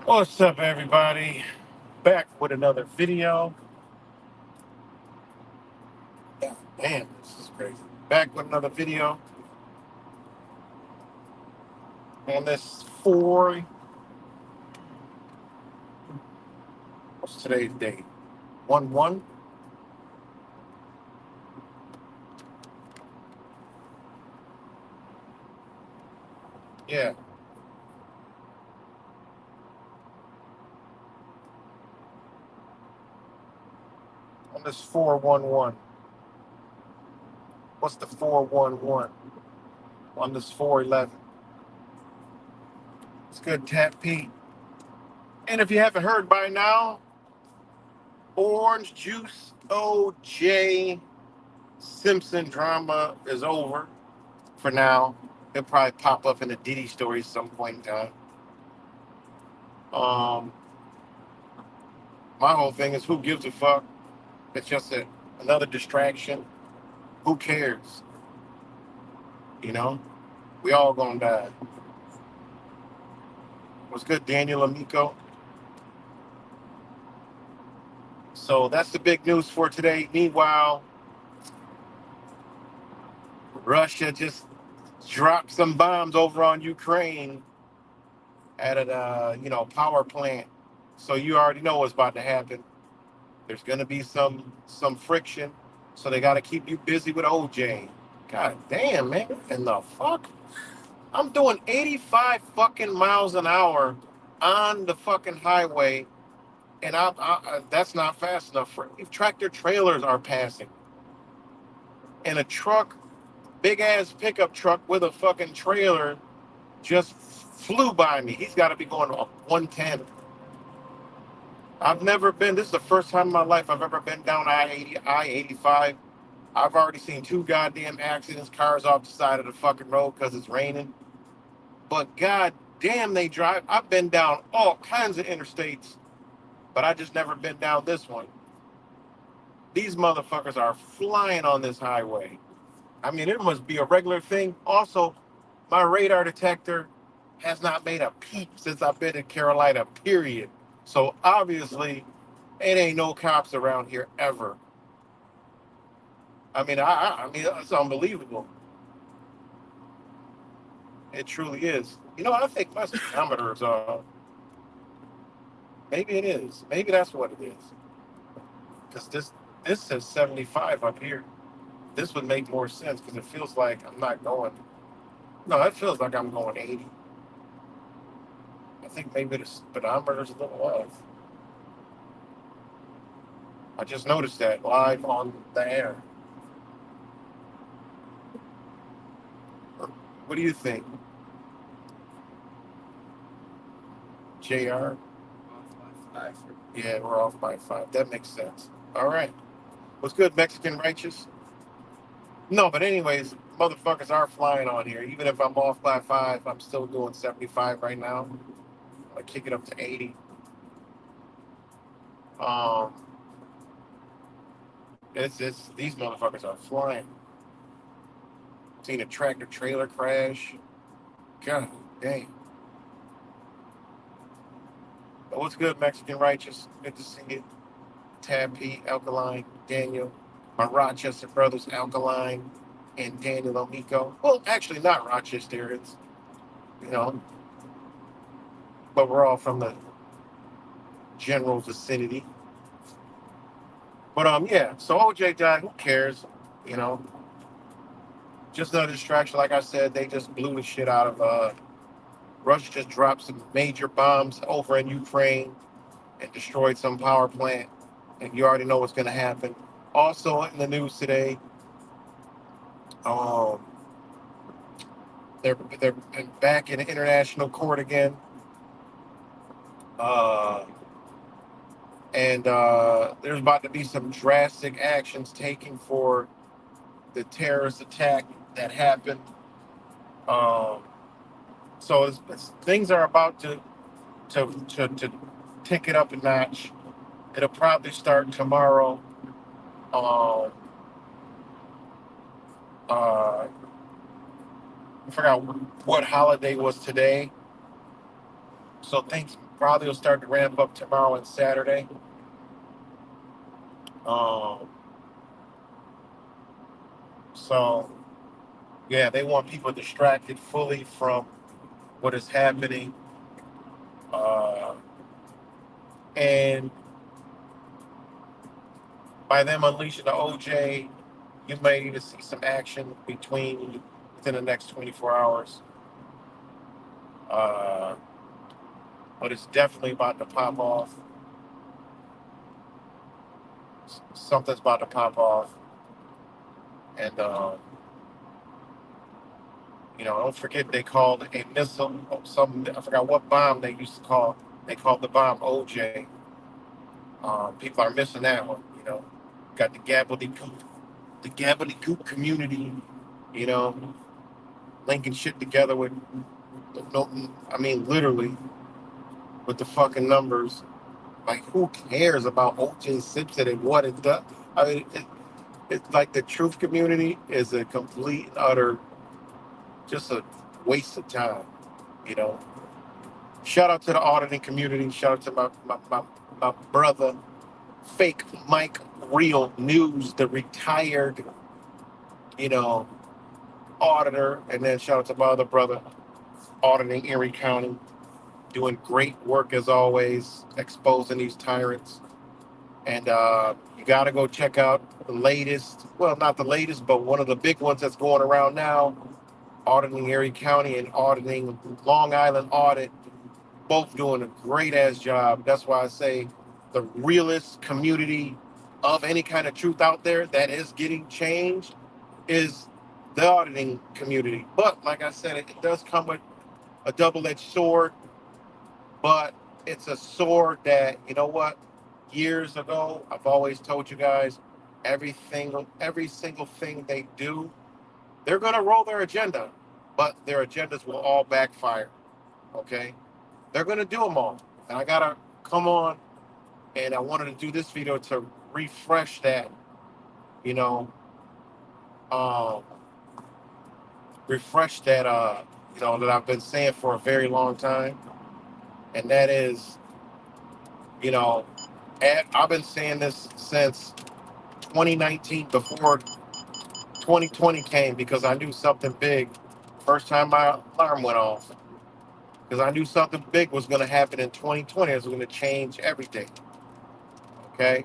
What's up, everybody? Back with another video. Damn, this is crazy. Back with another video on this what's today's date? 1/1? Yeah, on this 4/11. What's the 4/11? On this 4/11. It's good, Tap Pete. And if you haven't heard by now, Orange Juice OJ Simpson drama is over for now. It'll probably pop up in a Diddy story at some point in time. My whole thing is, who gives a fuck? It's just another distraction. Who cares? You know, we all gonna die. What's good, Daniel Amico? So that's the big news for today. Meanwhile, Russia just dropped some bombs over on Ukraine at a power plant. So you already know what's about to happen. There's gonna be some friction. So they got to keep you busy with OJ. God damn, man, and the fuck. I'm doing 85 fucking miles an hour on the fucking highway, and that's not fast enough for tractor trailers are passing. And a truck, big ass pickup truck with a fucking trailer just flew by me. He's got to be going up 110. I've never been, this is the first time in my life I've ever been down I-85. I've already seen 2 goddamn accidents, cars off the side of the fucking road because it's raining. But god damn, they drive. I've been down all kinds of interstates, but I just never been down this one. These motherfuckers are flying on this highway. I mean, it must be a regular thing. Also, my radar detector has not made a peep since I've been in Carolina, period. So obviously, it ain't no cops around here ever. I mean, I mean, it's unbelievable. It truly is. You know, I think my speedometer is maybe it is. Maybe that's what it is. Because this says 75 up here. This would make more sense because it feels like I'm not going. No, it feels like I'm going 80. I think maybe the speedometer's a little off. I just noticed that live on the air. What do you think, JR? Yeah, we're off by 5. That makes sense. All right. What's good, Mexican Righteous? No, but anyways, motherfuckers are flying on here. Even if I'm off by 5, I'm still doing 75 right now. I kick it up to 80. Um, it's these motherfuckers are flying. Seen a tractor trailer crash. God dang. But what's good, Mexican Righteous? Good to see you. Tab P, Alkaline, Daniel, my Rochester brothers, Alkaline, and Daniel Amico. Well, actually, not Rochester. It's, you know, but we're all from the general vicinity. But yeah. So OJ died. Who cares? You know, just another distraction. Like I said, they just blew the shit out of. Russia just dropped some major bombs over in Ukraine and destroyed some power plant. And you already know what's going to happen. Also in the news today, um, they're back in international court again, uh, and there's about to be some drastic actions taken for the terrorist attack that happened. Um, so things are about to take it up a notch. It'll probably start tomorrow. Um, I forgot what holiday was today, so things probably will start to ramp up tomorrow and Saturday. Um, so yeah, they want people distracted fully from what is happening, uh, and by them unleashing the OJ, you may need to see some action within the next 24 hours. Uh, but it's definitely about to pop off. Something's about to pop off, and don't forget they called a missile. Some I forgot what bomb they used to call. They called the bomb OJ. People are missing that one. Got the gobbledygook community. You know, linking shit together with no, I mean literally with the fucking numbers. Like, who cares about OJ Simpson and what it does? I mean, it's like the truth community is a complete and utter, just a waste of time. You know. Shout out to the auditing community. Shout out to my brother, Fake Mike Real News, the retired, you know, auditor. And then shout out to my other brother, auditing Erie County, doing great work as always, exposing these tyrants. And you got to go check out the latest, well, not the latest, but one of the big ones that's going around now, auditing Erie County and auditing Long Island Audit, both doing a great ass job. That's why I say the realest community of any kind of truth out there that is getting changed is the auditing community. But like I said, it does come with a double-edged sword, but it's a sword that, you know what? Years ago, I've always told you guys, every single thing they do, they're gonna roll their agenda, but their agendas will all backfire. Okay? They're gonna do them all. And I gotta come on, and I wanted to do this video to refresh that, you know, um, refresh that, that I've been saying for a very long time. And that is, you know, I've been saying this since 2019, before 2020 came, because I knew something big. First time my alarm went off, because I knew something big was going to happen in 2020. It was going to change everything. Okay?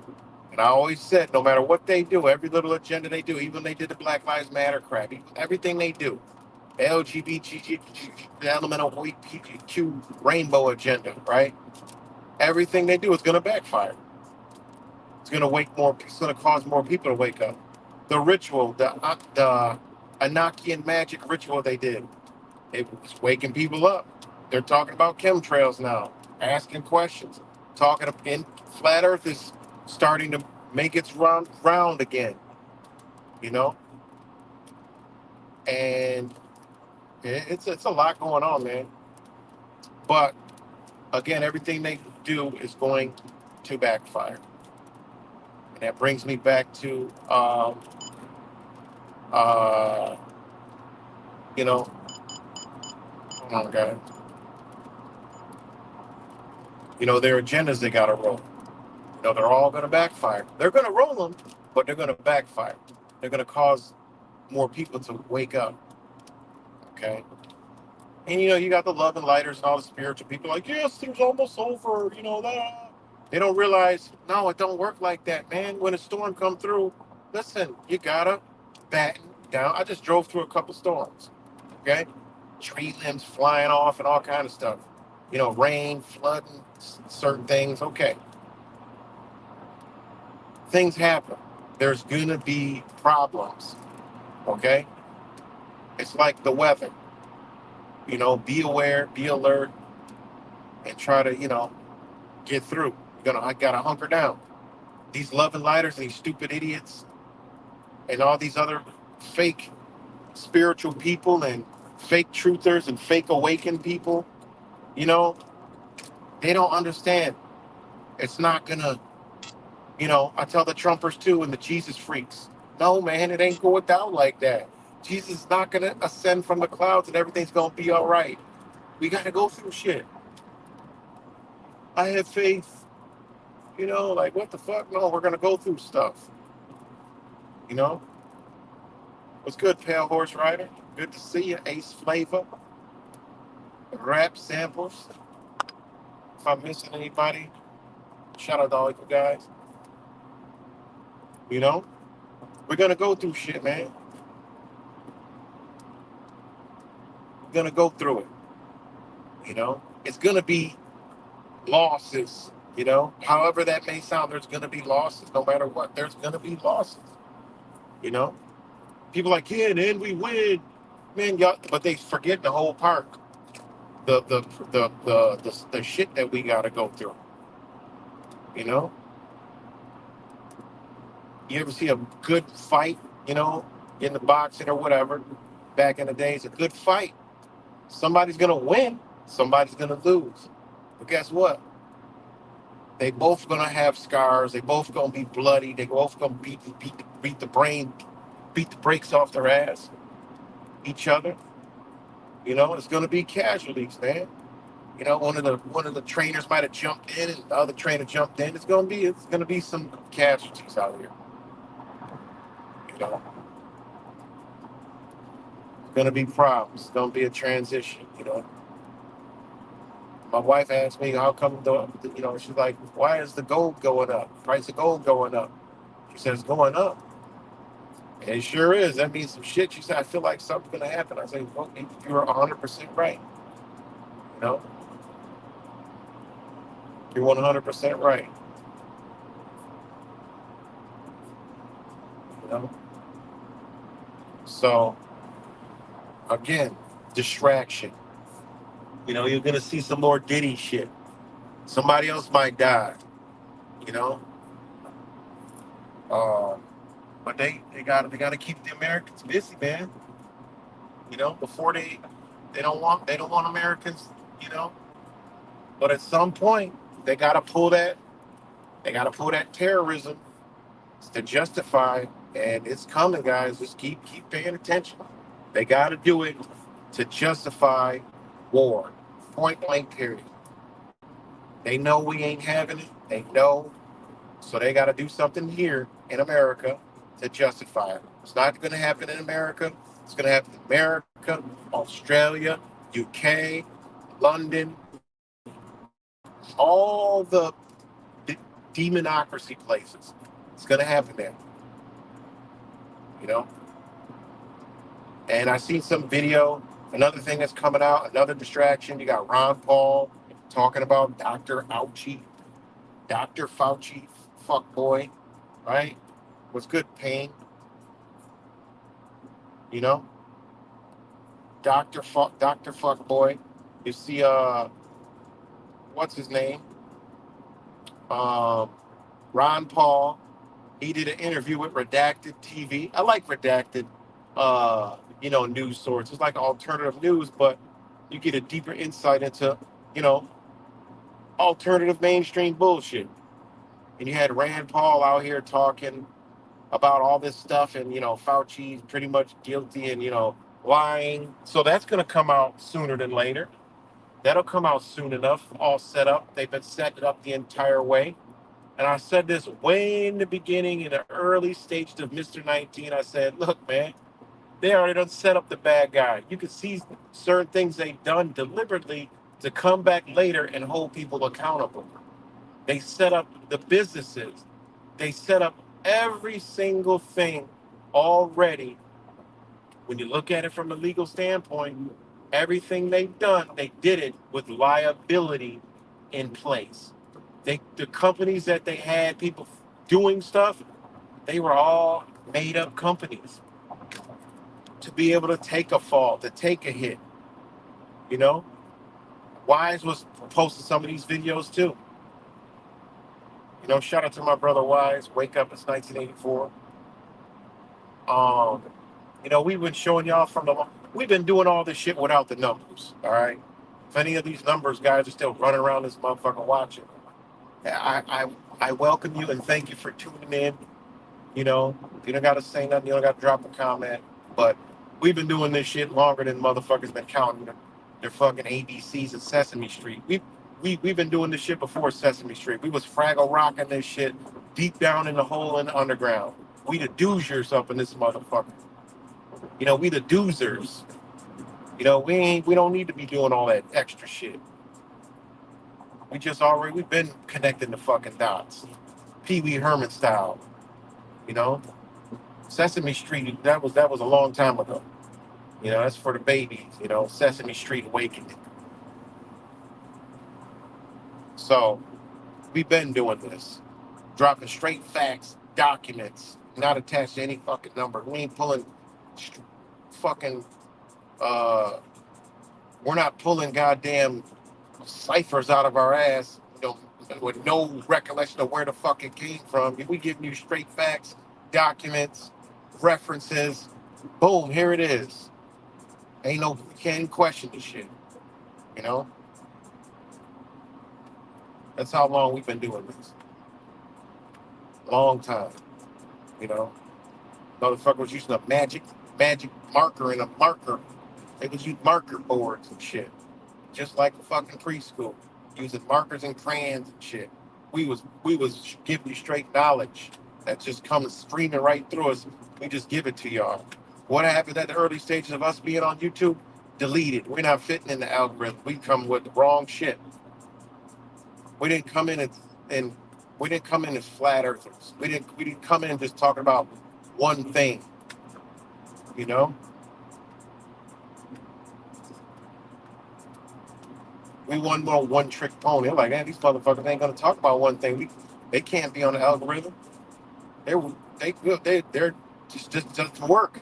And I always said, no matter what they do, every little agenda they do, even they did the Black Lives Matter crap, everything they do, LGBT, the LMNOPQ rainbow agenda, right? Everything they do is going to backfire. It's going to It's going to cause more people to wake up. The ritual, the Enochian magic ritual they did, it was waking people up. They're talking about chemtrails now, asking questions, in flat Earth is starting to make its round again, you know, and it's a lot going on, man. But again, everything they do is going to backfire, and that brings me back to uh, you know, oh my God, their agendas they got to roll. They're all going to backfire. They're going to roll them, but they're going to backfire. They're going to cause more people to wake up. Okay. And you got the love and lighters and all the spiritual people like, yes, things almost over, that. They don't realize, no, it don't work like that, man. When a storm come through, listen, you gotta batten down. I just drove through a couple storms. Okay. Tree limbs flying off and all kind of stuff. Rain, flooding, certain things. Okay. Things happen. There's gonna be problems. Okay. It's like the weather. Be aware, be alert, and try to, get through. I gotta hunker down. These love and lighters, these stupid idiots, and all these other fake spiritual people and fake truthers and fake awakened people, you know, they don't understand. It's not gonna, I tell the Trumpers too and the Jesus freaks, no, man, it ain't going down like that. Jesus is not gonna ascend from the clouds and everything's gonna be all right. We gotta go through shit. I have faith, like what the fuck? No, we're gonna go through stuff. You know? What's good, Pale Horse Rider? Good to see you, Ace Flavor. Rap samples. If I'm missing anybody, shout out to all you guys. You know? We're gonna go through shit, man. We're gonna go through it. It's gonna be losses, However that may sound, there's gonna be losses. No matter what, there's gonna be losses. You know? People like, yeah, and then we win. Man, y'all, but they forget the whole part. The shit that we gotta go through. You know? You ever see a good fight, in the boxing or whatever, back in the days, a good fight. Somebody's gonna win, somebody's gonna lose. But guess what? They both gonna have scars, they both gonna be bloody, they both gonna beat the brakes off their ass, each other. It's gonna be casualties, man. One of the trainers might have jumped in and the other trainer jumped in. It's gonna be some casualties out here. You know, it's gonna be problems. It's gonna be a transition. My wife asked me how come she's like, why is the gold going up? Price of gold going up. She says it's going up. And it sure is. That means some shit. She said, I feel like something's gonna happen. I say, well, you're 100% right. You know, you're 100% right. You know. So again, distraction. You're gonna see some more Diddy shit. Somebody else might die. You know. Um, but they gotta keep the Americans busy, man. Before they don't want Americans. You know. But at some point, they gotta pull that. They gotta pull that terrorism to justify, and it's coming, guys. Just keep paying attention. They gotta do it to justify war. Point blank. Period. They know we ain't having it. They know. So they got to do something here in America to justify it. It's not going to happen in America. It's going to happen in America, Australia, UK, London, all the demonocracy places. It's going to happen there. You know? And I seen some video. Another thing that's coming out, another distraction. You got Ron Paul talking about Dr. Fauci, fuck boy, right? What's good, Pain? You know, Dr. Fuck boy. You see, what's his name? Um, Ron Paul. He did an interview with Redacted TV. I like Redacted, news sources. It's like alternative news, but you get a deeper insight into, you know, alternative mainstream bullshit. And you had Rand Paul out here talking about all this stuff, and Fauci's pretty much guilty and lying. So that's going to come out sooner than later. That'll come out soon enough, all set up. They've been setting it up the entire way. And I said this way in the beginning, in the early stages of Mr. 19. I said, look, man, they already done set up the bad guy. You can see certain things they've done deliberately to come back later and hold people accountable. They set up the businesses. They set up every single thing already. When you look at it from a legal standpoint, everything they've done, they did it with liability in place. The companies that they had people doing stuff, they were all made up companies to be able to take a fall, to take a hit. You know, Wise was posting some of these videos too. Shout out to my brother Wise. Wake up, it's 1984. We've been showing y'all we've been doing all this shit without the numbers. All right. If any of these numbers guys are still running around this motherfucker watching, I welcome you and thank you for tuning in. You know, you don't got to say nothing. You don't got to drop a comment. But we've been doing this shit longer than motherfuckers been counting their fucking ABCs at Sesame Street. We've been doing this shit before Sesame Street. We was Fraggle rocking this shit deep down in the hole in the underground. We the doozers up in this motherfucker. You know, we the doozers. You know, we don't need to be doing all that extra shit. We've been connecting the fucking dots. Pee Wee Herman style. You know, Sesame Street. That was a long time ago. You know, that's for the babies. You know, Sesame Street awakening. So we've been doing this, dropping straight facts, documents, not attached to any fucking number. We ain't pulling fucking. Uh, we're not pulling goddamn ciphers out of our ass. You know, with no recollection of where the fuck it came from. We giving you straight facts, documents, references. Boom, here it is. Ain't no, you can't even question this shit. You know, that's how long we've been doing this. Long time. You know, motherfucker was using a magic marker and a marker. They was using marker boards and shit, just like a fucking preschool, using markers and crayons and shit. We was giving you straight knowledge that just comes streaming right through us. We just give it to y'all. What happened at the early stages of us being on YouTube? Deleted. We're not fitting in the algorithm. We come with the wrong shit. We didn't come in and we didn't come in as flat earthers. We didn't come in just talking about one thing. You know, we want more one trick pony. I'm like, man, these motherfuckers ain't gonna talk about one thing. They can't be on the algorithm. They're they're just work.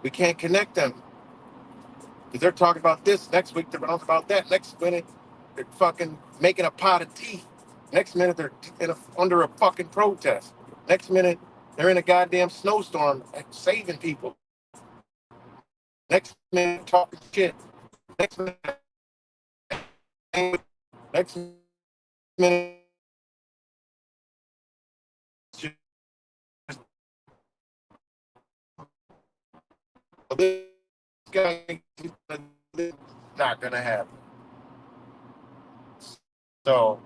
We can't connect them because they're talking about this next week. They're talking about that next minute. They're fucking making a pot of tea. Next minute they're under a fucking protest. Next minute they're in a goddamn snowstorm saving people. Next minute talking shit. Next minute, next minute, just, this guy is not gonna happen. So,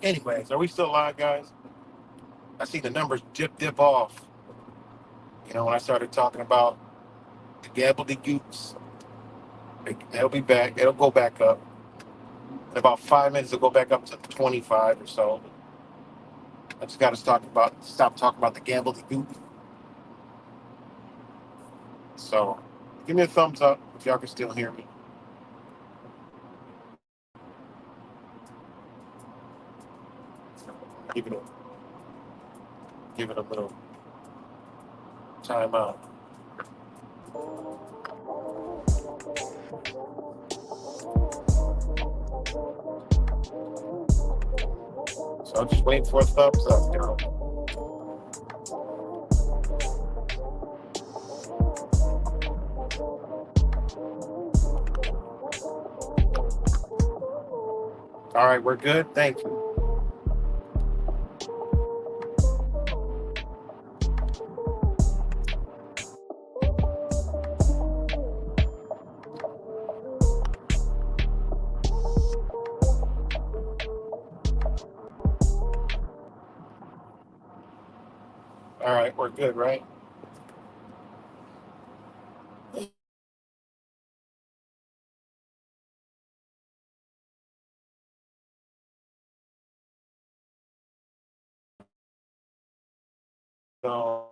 anyways, are we still live, guys? I see the numbers dip off. You know, when I started talking about the gobbledygooks, they'll be back. It'll go back up. In about 5 minutes, it'll go back up to 25 or so. I just got to stop talking about the gobbledygook. So, give me a thumbs up if y'all can still hear me. Give it a give it a little time out. So I'm just waiting for a thumbs up, y'all. All right, we're good. Thank you. All right, we're good, right? So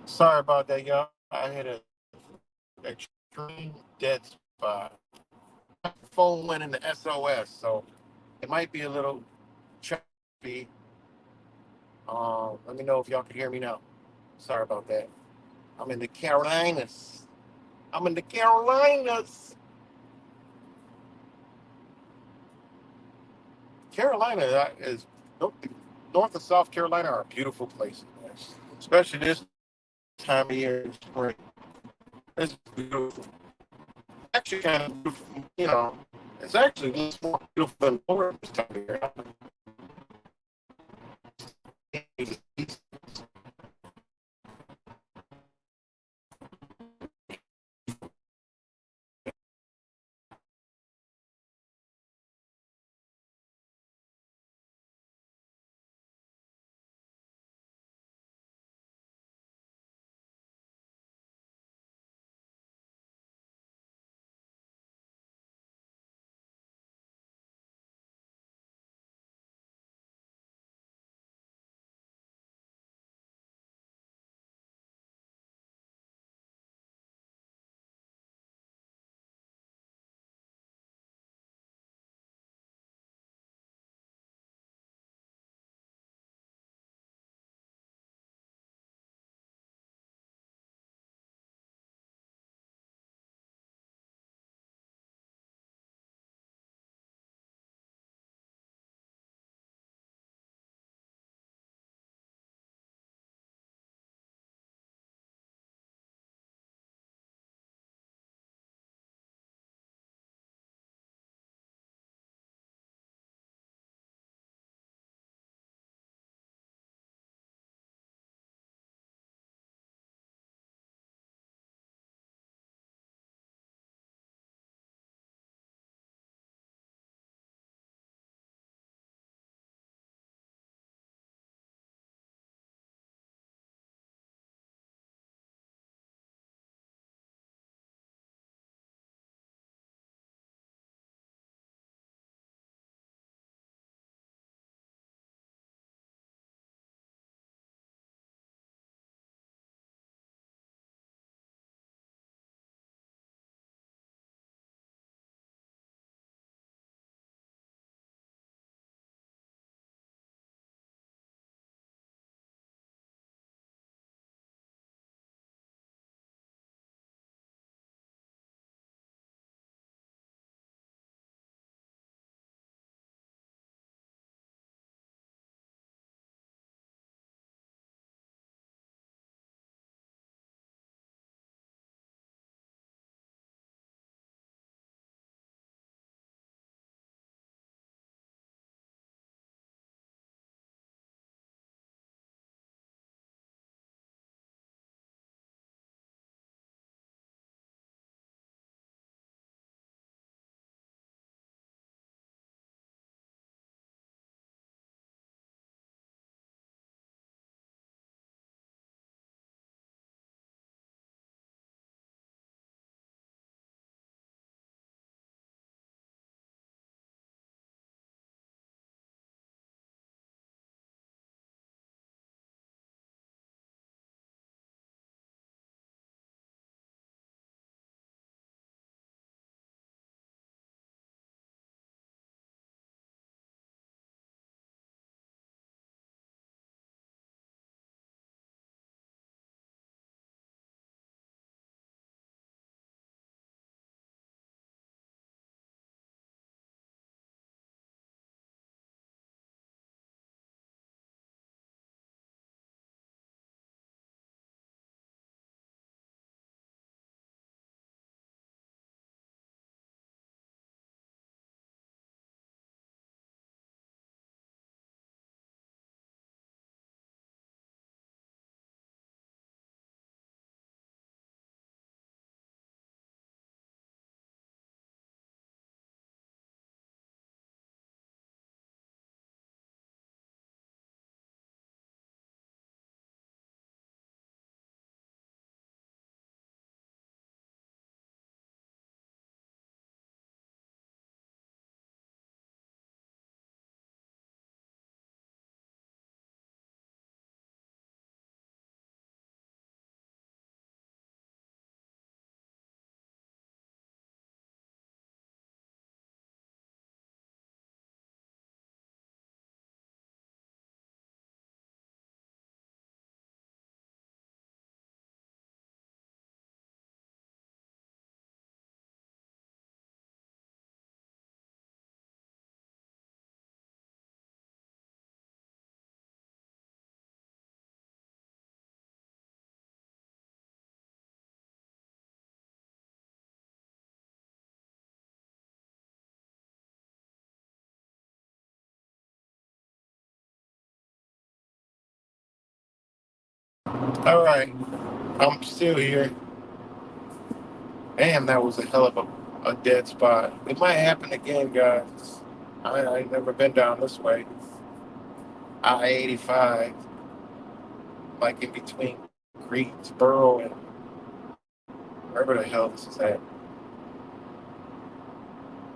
Sorry about that, y'all. I had a extreme dead spot. My phone went into SOS, so it might be a little choppy. Let me know if y'all can hear me now. Sorry about that. I'm in the Carolinas. I'm in the Carolinas. Carolina is North and South Carolina are beautiful places, man. Especially this time of year in spring. It's beautiful. Actually, kind of beautiful. It's actually a little more beautiful than Florida this time of year. All right, I'm still here. Damn, that was a hell of a dead spot. It might happen again, guys. I ain't never been down this way. I-85, like in between Greensboro and wherever the hell this is at.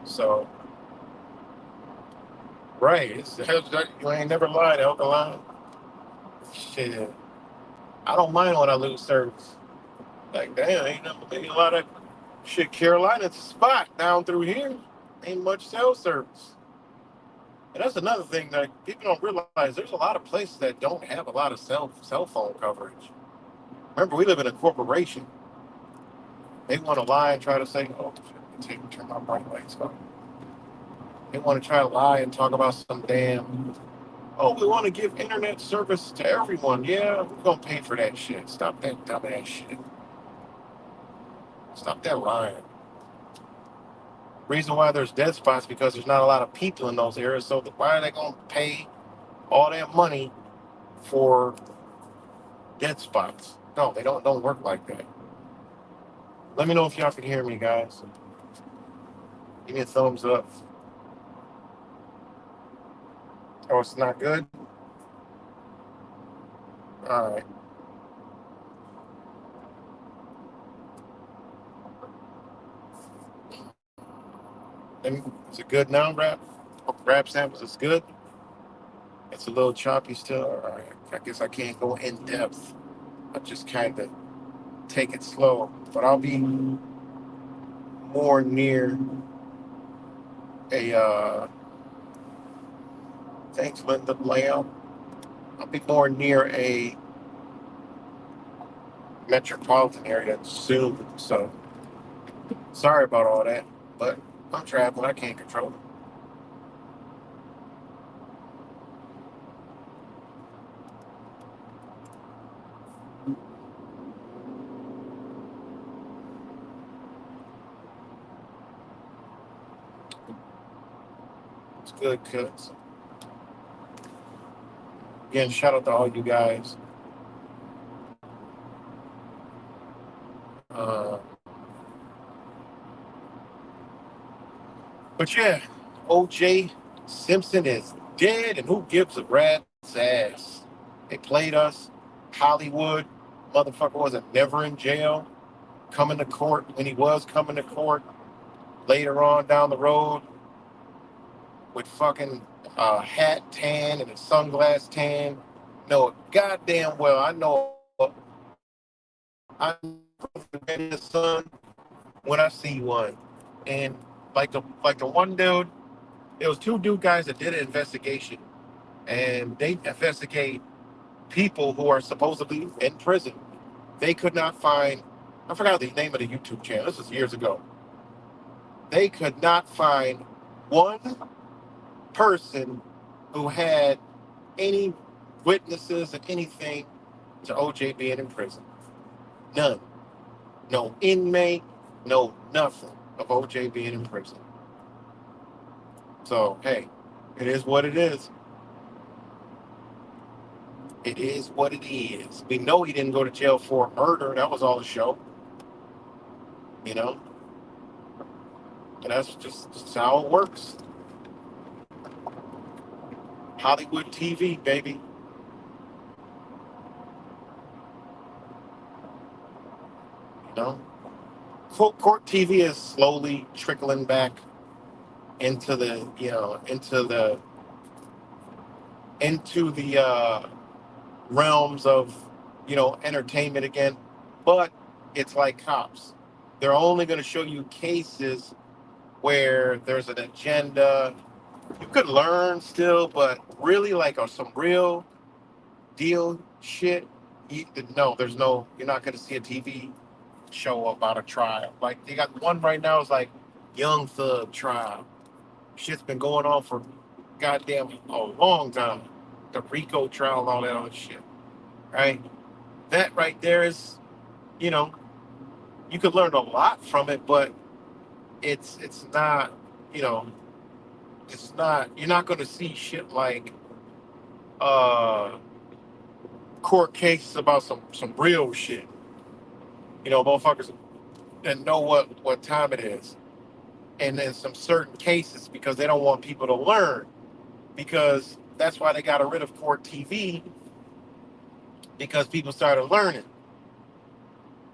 So, right, you ain't never lied, Alkaline. Shit, I don't mind when I lose service. Like, damn, ain't a lot of shit. Carolina's a spot down through here. Ain't much cell service. And that's another thing that people don't realize. There's a lot of places that don't have a lot of cell phone coverage. Remember, we live in a corporation. They want to lie and try to say, "Oh, shit, turn my bright lights on." They want to try to lie and talk about some damn. Oh, we want to give internet service to everyone. Yeah, we're gonna pay for that shit. Stop that dumbass shit. Stop that lying. Reason why there's dead spots because there's not a lot of people in those areas. So why are they gonna pay all that money for dead spots? No, they don't work like that. Let me know if y'all can hear me, guys. Give me a thumbs up. Oh, it's not good? All right. Is it good now, rap? Rap samples is good. It's a little choppy still. All right. I guess I can't go in depth. I just kind of take it slow. But I'll be more near a, thanks, Linda Lamb. I'll be more near a metropolitan area soon. So sorry about all that. But I'm traveling. I can't control it. It's good, cuz. Again, shout out to all you guys. Uh, but yeah, OJ Simpson is dead, and who gives a rat's ass? They played us. Hollywood, motherfucker wasn't never in jail. Coming to court when he was coming to court later on down the road with fucking hat tan and a sunglass tan. No, goddamn well, I know I'm in the sun when I see one. And like the one dude, there was two dude guys that did an investigation, and they investigate people who are supposedly in prison. They could not find. I forgot the name of the YouTube channel. This was years ago. They could not find one person who had any witnesses and anything to OJ being in prison. None. No inmate. No nothing of OJ being in prison. So hey, it is what it is. It is what it is. We know he didn't go to jail for murder. That was all a show, you know. And that's just how it works. Hollywood TV, baby. You know, court TV is slowly trickling back into the, into the realms of, entertainment again. But it's like cops. They're only going to show you cases where there's an agenda. You could learn still, but really like on some real deal shit. You, no, there's no. You're not going to see a TV show about a trial. Like they got one right now is like Young Thug trial. Shit's been going on for goddamn a long time. The Rico trial, all that other shit. Right? That right there is, you know, you could learn a lot from it, but it's not, you know, you're not gonna see shit like uh court cases about some real shit. Motherfuckers that know what time it is. And in some certain cases, because they don't want people to learn. Because that's why they got rid of court TV, because people started learning.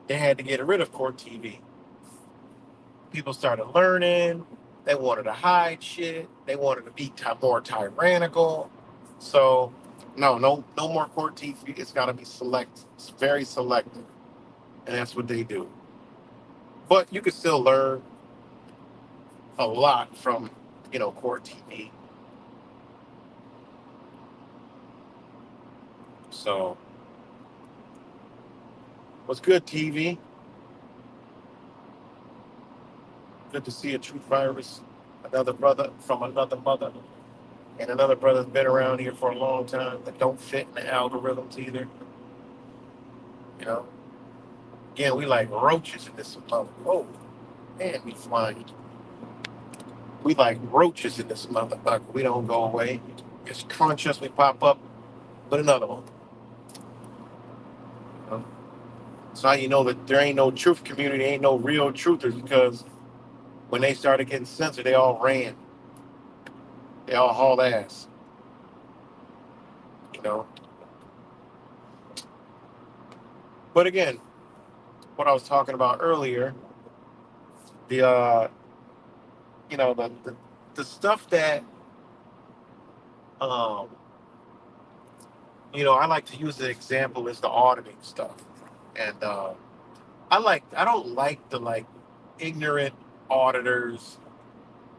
They had to get rid of court TV. People started learning. They wanted to hide shit. They wanted to be more tyrannical. So, no more court TV. It's got to be select. It's very selective, and that's what they do. But you can still learn a lot from, court TV. So, what's good, TV? Good to see a truth virus. Another brother from another mother. And another brother's been around here for a long time that don't fit in the algorithms either. You know? Again, we like roaches in this mother. Whoa, man, we flying. We like roaches in this motherfucker. We don't go away. Just crunch us, we pop up with another one. You know? So how you know that there ain't no truth community, ain't no real truthers, because when they started getting censored, they all ran. They all hauled ass. You know? But again, what I was talking about earlier, the the stuff that um I like to use the example is the auditing stuff. And I don't like the ignorant auditors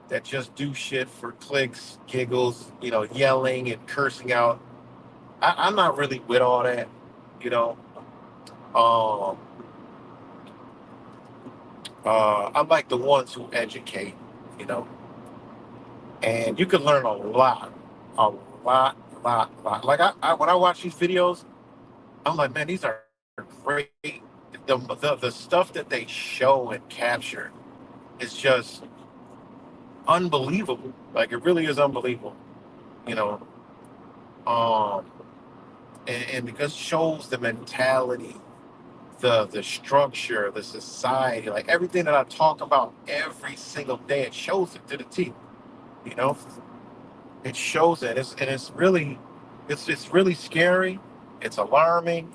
that just do shit for clicks, giggles, yelling and cursing out. I'm not really with all that, you know. Um, I like the ones who educate, you know, and you can learn a lot. Like when I watch these videos, I'm like, man, these are great. The stuff that they show and capture is just unbelievable. Like it really is unbelievable, you know. Um, and because it shows the mentality, the structure, the society, like everything that I talk about every single day, it shows it to the T. You know, it shows it. It's really scary. It's alarming.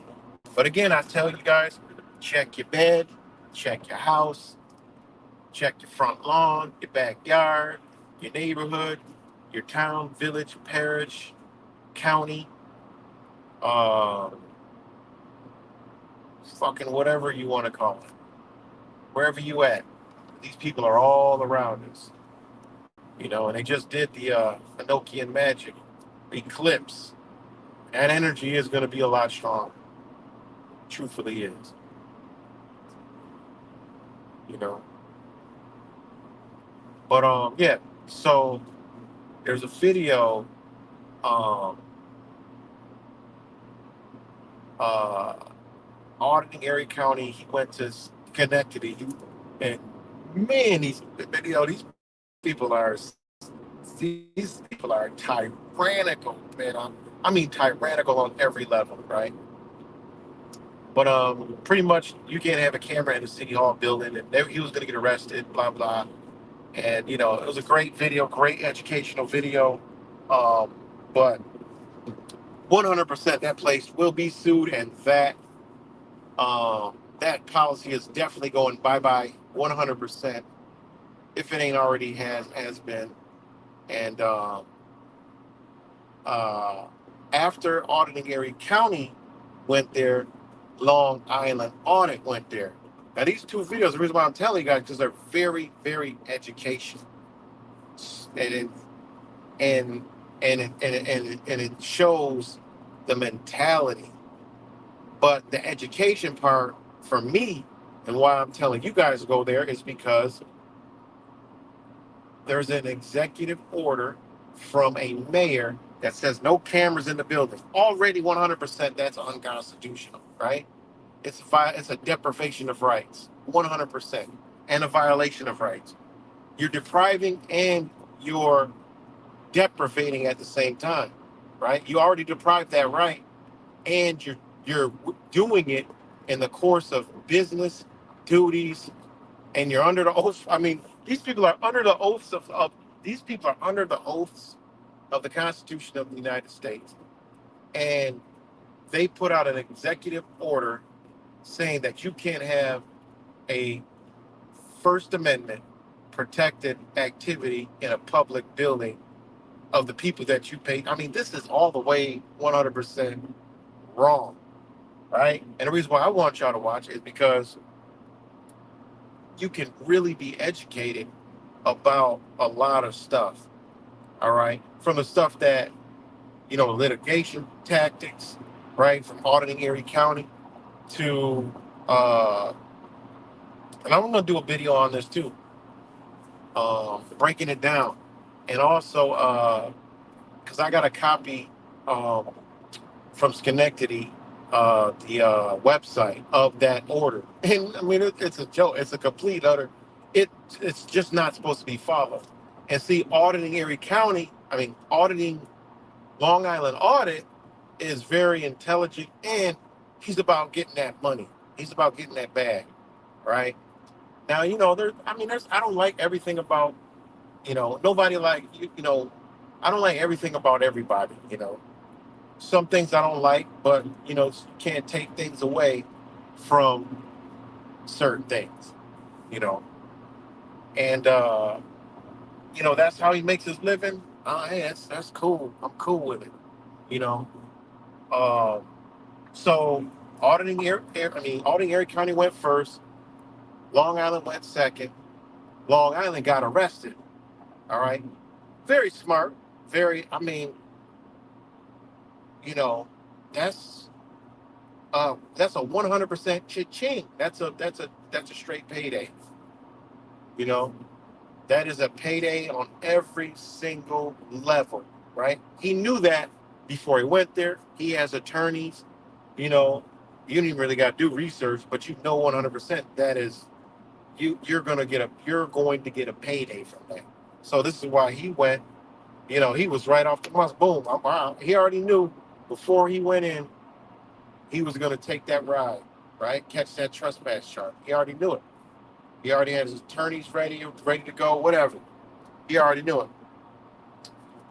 But again, I tell you guys, check your bed, check your house, check your front lawn, your backyard, your neighborhood, your town, village, parish, county, uh, fucking whatever you want to call it, wherever you at. These people are all around us, and they just did the Enochian magic eclipse. That energy is going to be a lot stronger. Truthfully, is you know. But yeah. So there's a video. Um, uh, auditing Erie County. He went to Schenectady, and man, these people are these people are tyrannical, man. I mean, tyrannical on every level, right? But pretty much, you can't have a camera in the city hall building, and he was going to get arrested, blah blah. And it was a great video, great educational video. Um, but 100%, that place will be sued, and that policy is definitely going bye bye, 100%. If it ain't already has been. And uh, after auditing Erie County went there, Long Island Audit went there. Now these two videos, the reason why I'm telling you guys, because they're very, very educational, and it and it shows the mentality. But the education part for me, and why I'm telling you guys to go there, is because there's an executive order from a mayor that says no cameras in the building. Already 100%, that's unconstitutional, right? It's a deprivation of rights, 100%, and a violation of rights. You're depriving and you're deprivating at the same time, right? You already deprived that right, and you're doing it in the course of business duties, and you're under the oath. I mean, these people are under the oaths of these people are under the oaths of the Constitution of the United States, and they put out an executive order saying that you can't have a First Amendment protected activity in a public building of the people that you pay. I mean, this is all the way 100% wrong, right? And the reason why I want y'all to watch is because you can really be educated about a lot of stuff, all right? From the stuff that, litigation tactics, right? From auditing Erie County to, and I'm going to do a video on this too, breaking it down. And also, because I got a copy um, from Schenectady, the website of that order. And I mean, it's a joke. It's a complete utter. It's just not supposed to be followed. And see, auditing Erie County, I mean, auditing Long Island Audit is very intelligent, and he's about getting that money. He's about getting that bag, right? Now, I don't like everything about, nobody like, I don't like everything about everybody. Some things I don't like, but, you can't take things away from certain things, you know. And, that's how he makes his living. Hey, that's cool. I'm cool with it, you know. Um, so auditing Erie County went first. Long Island went second. Long Island got arrested. All right. Very smart. Very, I mean, you know, that's that's a 100% cha-ching. That's a straight payday. You know, that is a payday on every single level, right? He knew that before he went there. He has attorneys. You know, you don't even really got to do research, but 100% that is you're going to get a payday from that. So this is why he went. He was right off the bus. Boom. He already knew before he went in he was going to take that ride, right? Catch that trespass charge. He already knew it. He already had his attorneys ready to go, whatever. He already knew it.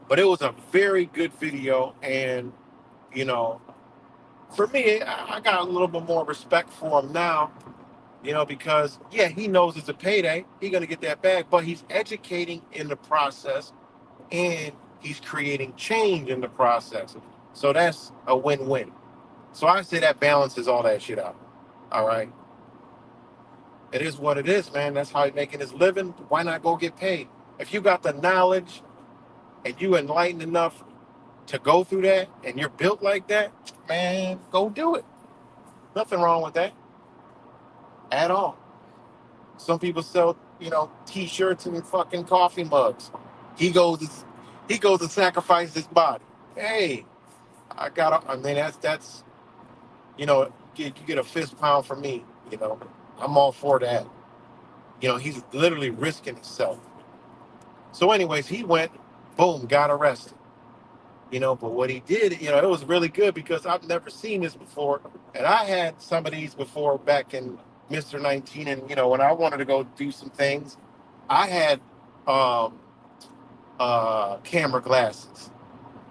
But it was a very good video, and you know, for me, I got a little bit more respect for him now. Because yeah, he knows it's a payday. He's gonna get that bag, but he's educating in the process, and he's creating change in the process. So that's a win-win. So I say that balances all that shit out. All right. It is what it is, man. That's how he's making his living. Why not go get paid? If you got the knowledge and you enlightened enough to go through that and you're built like that, man, go do it. Nothing wrong with that at all. Some people sell, t-shirts and fucking coffee mugs. He goes he goes to sacrifice his body. Hey, I mean that's you get a fist pound from me, I'm all for that. He's literally risking himself. So anyways, he went, boom, got arrested. But what he did, it was really good because I've never seen this before. And I had some of these before back in Mr. 19. And, when I wanted to go do some things, I had um, camera glasses.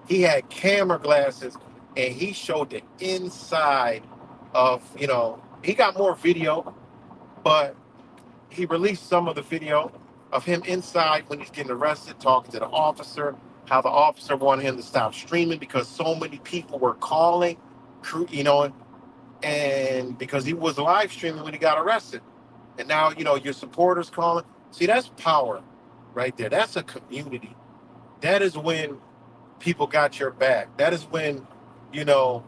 He had camera glasses, and he showed the inside of, he got more video, but he released some of the video of him inside when he's getting arrested, talking to the officer, how the officer wanted him to stop streaming because so many people were calling, and because he was live streaming when he got arrested. And now, your supporters calling. See, that's power right there. That's a community. That is when people got your back. That is when, you know,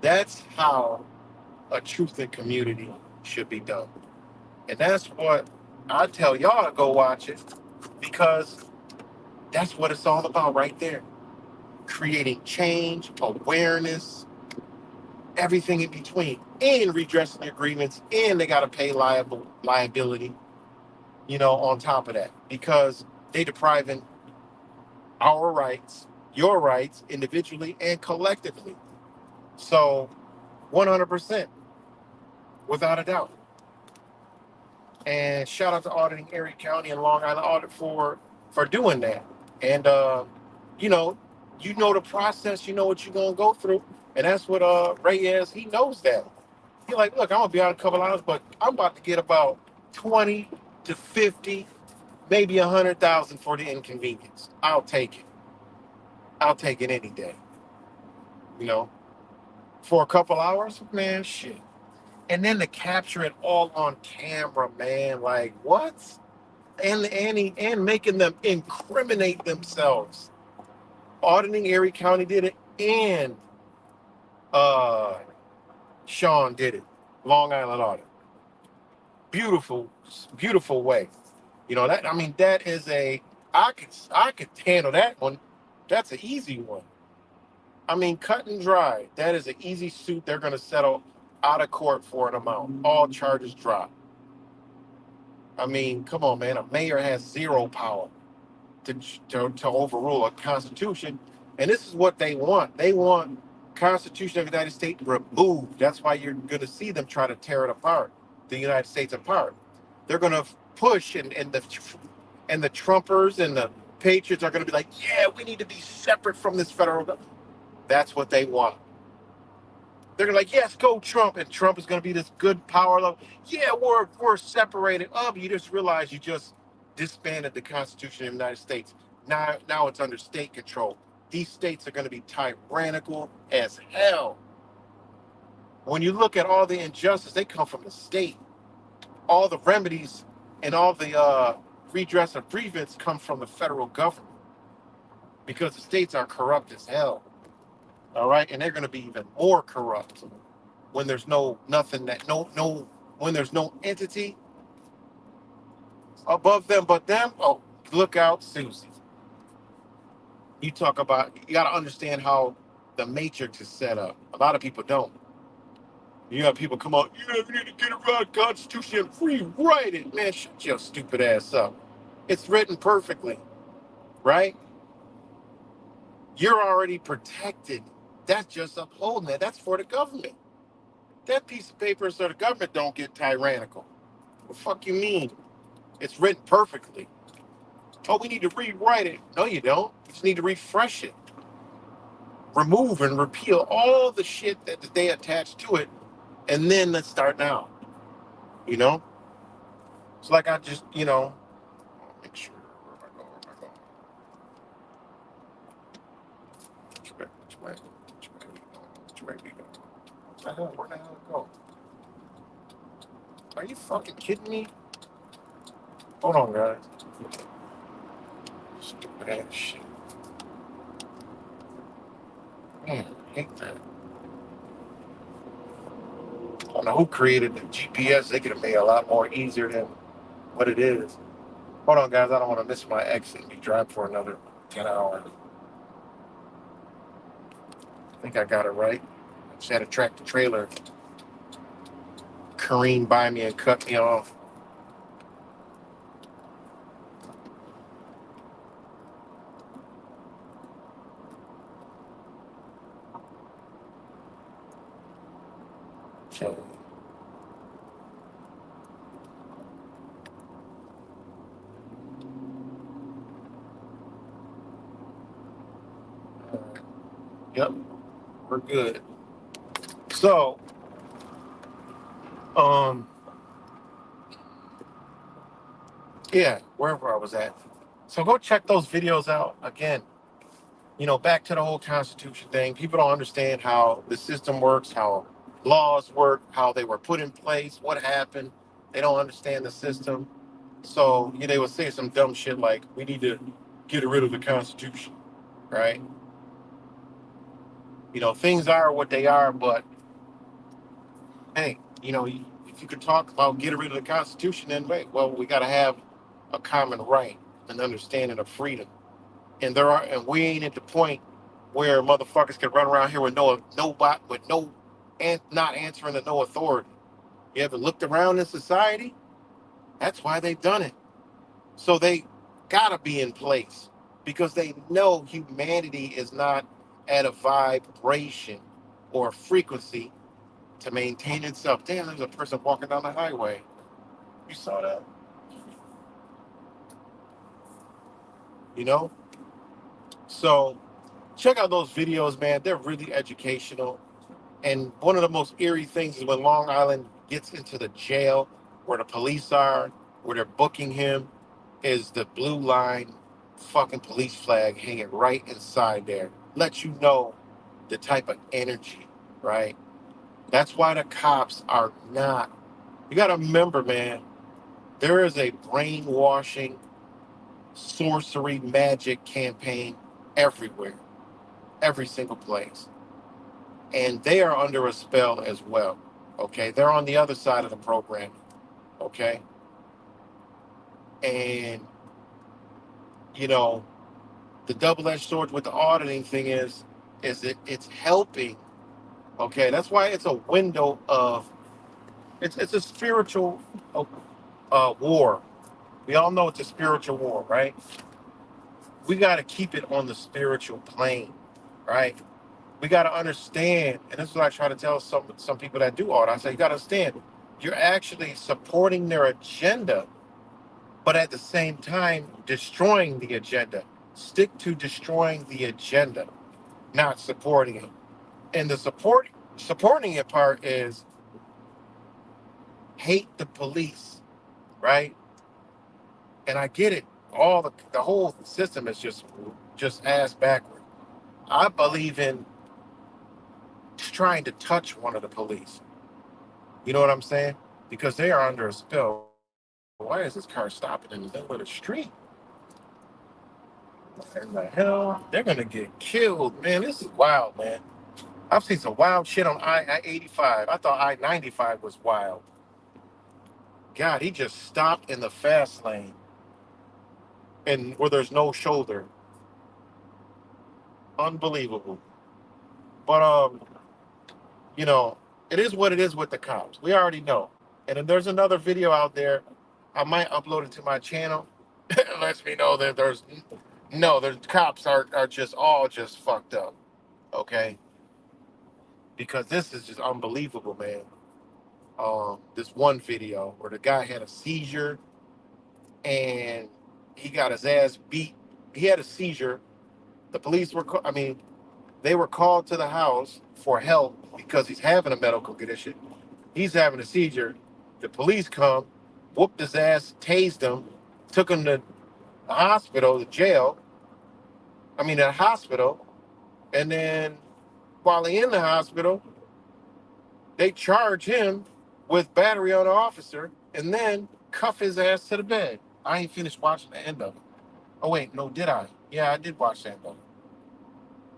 that's how a truth in community should be done. And that's what I tell y'all to go watch it because that's what it's all about right there. Creating change, awareness, everything in between, and redressing agreements, and they got to pay liability, on top of that because they depriving your rights individually and collectively. So 100%, without a doubt. And shout out to auditing Erie County and Long Island Audit for doing that. And you know, you know the process, you know what you're gonna go through, and that's what Reyes, he knows that. He's like, look, I'm gonna be out a couple hours, but I'm about to get about 20 to 50, maybe 100,000 for the inconvenience. I'll take it. I'll take it any day. You know, for a couple hours, man, shit. And then to capture it all on camera, man, like what? And making them incriminate themselves. Auditing Erie County did it, and uh, Sean did it. Long Island Audit. Beautiful, beautiful way. You know that. I mean, that is a. I could handle that one. That's an easy one. I mean, cut and dry. That is an easy suit. They're going to settle out of court for an amount. All charges drop. I mean, come on, man. A mayor has zero power to overrule a constitution, and this is what they want. They want Constitution of the United States removed. That's why you're going to see them try to tear it apart, the United States apart. They're going to push, and the Trumpers and the Patriots are going to be like, yeah, we need to be separate from this federal government. That's what they want. They're gonna like, yes, go Trump, and Trump is gonna be this good power level. Yeah, we're separated. Oh, but you just realize you just disbanded the Constitution of the United States. Now it's under state control. These states are gonna be tyrannical as hell. When you look at all the injustice, they come from the state. All the remedies and all the redress of grievance come from the federal government because the states are corrupt as hell. All right, and they're going to be even more corrupt when there's when there's no entity above them but them. Oh, look out, Susie. You talk about, you got to understand how the matrix is set up. A lot of people don't. You have people come out, yeah, we need to get around the Constitution and rewrite it. Man, shut your stupid ass up. It's written perfectly, right? You're already protected. That's just upholding it. That's for the government. That piece of paper so the government don't get tyrannical. What the fuck you mean? It's written perfectly. Oh, we need to rewrite it. No, you don't. You just need to refresh it. Remove and repeal all the shit that they attach to it, and then let's start now. You know? It's like I just, make sure. Where am I going? Where am I going? Which way we going? What the hell? Where the hell it go? Are you fucking kidding me? Hold on, guys. Stupid ass shit. Man, I hate that. I don't know who created the GPS. They could have made it a lot more easier than what it is. Hold on, guys. I don't want to miss my exit and be driving for another 10 hours. I think I got it right. I just had a tractor trailer careen by me and cut me off. So, yep, we're good. So, yeah, wherever I was at. So go check those videos out again. Back to the whole Constitution thing. People don't understand how the system works, how laws work, how they were put in place, what happened. They don't understand the system. So they would say some dumb shit like, we need to get rid of the Constitution, right? Things are what they are, but hey, if you could talk about getting rid of the Constitution, then wait, well, we got to have a common right, an understanding of freedom. And we ain't at the point where motherfuckers can run around here with and not answering to no authority. You ever looked around in society? That's why they've done it. So they gotta be in place because they know humanity is not at a vibration or frequency to maintain itself. Damn, there's a person walking down the highway. You saw that? You know? So check out those videos, man. They're really educational. And one of the most eerie things is when Long Island gets into the jail where the police are, where they're booking him, is the blue line fucking police flag hanging right inside there. Lets you know the type of energy, right? That's why the cops are not. You got to remember, man, there is a brainwashing, sorcery, magic campaign everywhere, every single place. And they are under a spell as well. Okay. They're on the other side of the program. Okay. And, you know, the double-edged sword with the auditing thing is it's helping. Okay. That's why it's a window of, it's a spiritual war. We all know it's a spiritual war, right? We got to keep it on the spiritual plane, right? We got to understand, and this is what I try to tell some people that do art. I say, you got to understand, you're actually supporting their agenda, but at the same time, destroying the agenda. Stick to destroying the agenda, not supporting it. And the supporting it part is hate the police, right? And I get it. All the whole system is just ass backward. I believe in trying to touch one of the police. You know what I'm saying? Because they are under a spell. Why is this car stopping in the middle of the street? What in the hell? They're gonna get killed, man. This is wild, man. I've seen some wild shit on I-85. I thought I-95 was wild. God, he just stopped in the fast lane and where there's no shoulder. Unbelievable. But you know, it is what it is with the cops. We already know. And then there's another video out there. I might upload it to my channel. It lets me know that there's no, the cops are just all just fucked up. Okay? Because this is just unbelievable, man. This one video where the guy had a seizure and he got his ass beat. He had a seizure. The police were, I mean, they were called to the house for help because he's having a medical condition. He's having a seizure. The police come, whooped his ass, tased him, took him to the hospital, the jail. I mean, the hospital. And then while he in the hospital, they charge him with battery on the officer and then cuff his ass to the bed. I ain't finished watching the end of it. Oh, wait, no, did I? Yeah, I did watch the end of it.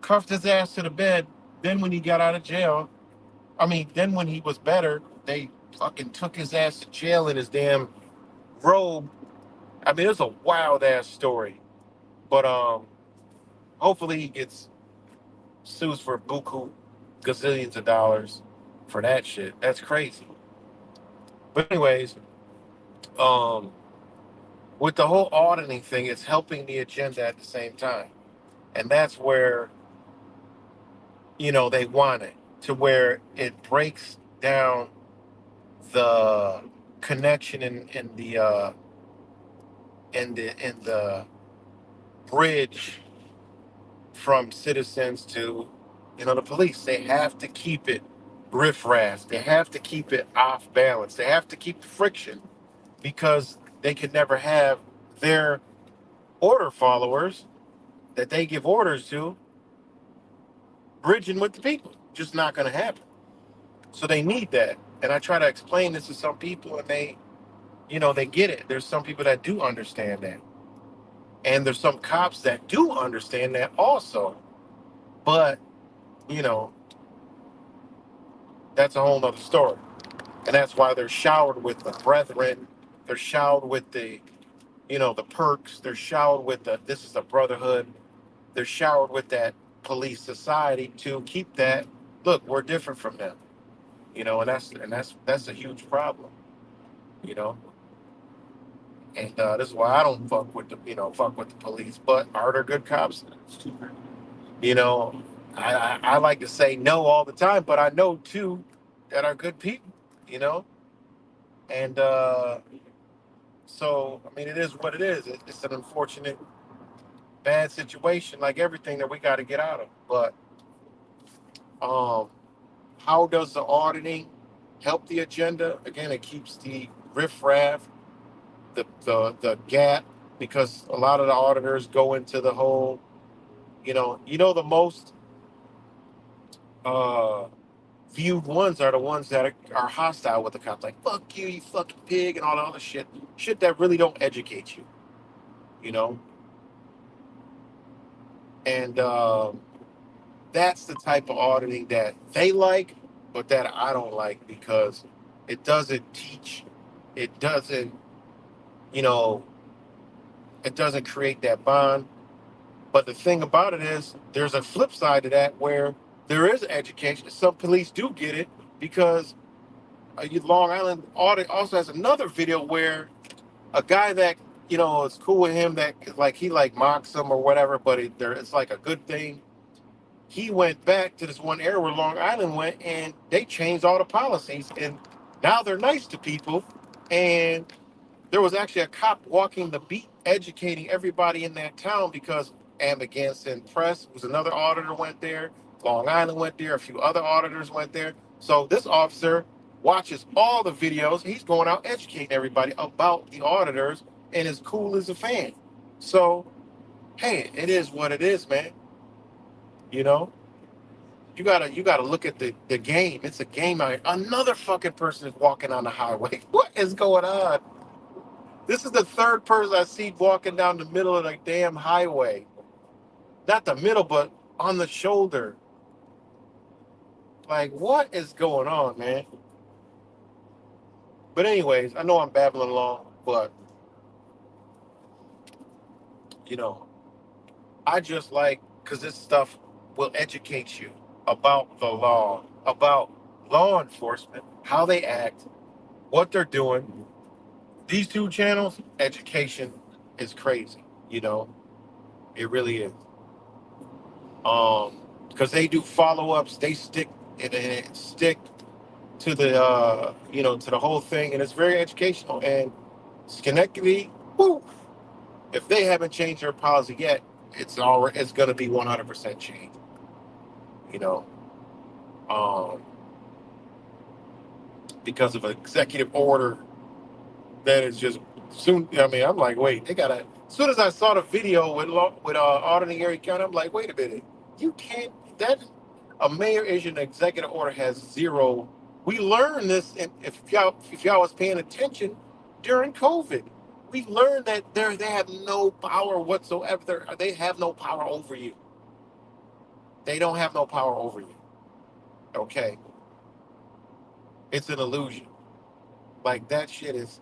Cuffed his ass to the bed. Then when he got out of jail, then when he was better, they fucking took his ass to jail in his damn robe. I mean, it's a wild ass story. But hopefully he gets sues for buku gazillions of dollars for that shit. That's crazy. But anyways, um, with the whole auditing thing, it's helping the agenda at the same time. And that's where, they want it to where it breaks down the connection in the bridge from citizens to the police. They have to keep it riffraff. They have to keep it off balance. They have to keep friction because they can never have their order followers that they give orders to bridging with the people. Just not going to happen. So they need that. And I try to explain this to some people and they get it. There's some people that do understand that. And there's some cops that do understand that also. But, you know, that's a whole nother story. And that's why they're showered with the brethren. They're showered with the perks. They're showered with this is a brotherhood. They're showered with that police society to keep that. Look, we're different from them. And that's a huge problem. You know, and this is why I don't fuck with the police. But are there good cops? You know, I like to say no all the time, but I know too that are good people, you know. And so, I mean, it is what it is. It's an unfortunate, bad situation, like everything that we got to get out of. But um, how does the auditing help the agenda? Again, it keeps the riffraff, the gap, because a lot of the auditors go into the whole, the most uh, viewed ones are the ones that are hostile with the cops, like "fuck you, you fucking pig," and all the other shit that really don't educate you, you know. And that's the type of auditing that they like, but that I don't like because it doesn't teach, it doesn't, you know, it doesn't create that bond. But the thing about it is, there's a flip side to that where there is education. Some police do get it because Long Island audit also has another video where a guy that is cool with him, that like he like mocks him or whatever, but it's like a good thing. He went back to this one area where Long Island went, and they changed all the policies, and now they're nice to people. And there was actually a cop walking the beat, educating everybody in that town because Amagansett Press was another auditor went there, Long Island went there, a few other auditors went there. So this officer watches all the videos. He's going out educating everybody about the auditors and is cool as a fan. So hey, it is what it is, man. You know, you gotta look at the game. It's a game out here. Another fucking person is walking on the highway. What is going on? This is the third person I see walking down the middle of the damn highway. Not the middle, but on the shoulder. Like, what is going on, man? But anyways, I know I'm babbling along, but you know, I just like because this stuff will educate you about the law, about law enforcement, how they act, what they're doing. These two channels, education is crazy. It really is. Because they do follow-ups, they stick to the to the whole thing, and it's very educational. And Schenectady, whew, if they haven't changed their policy yet, it's going to be 100% changed. You know, um, because of an executive order that is just soon. I mean, I'm like, wait, they gotta. As soon as I saw the video with auditing Erie County, I'm like, wait a minute, you can't. That a mayor issued an executive order has zero. We learned this, if y'all was paying attention during COVID. We learned that they have no power whatsoever. They have no power over you. They don't have no power over you. Okay, it's an illusion. Like that shit is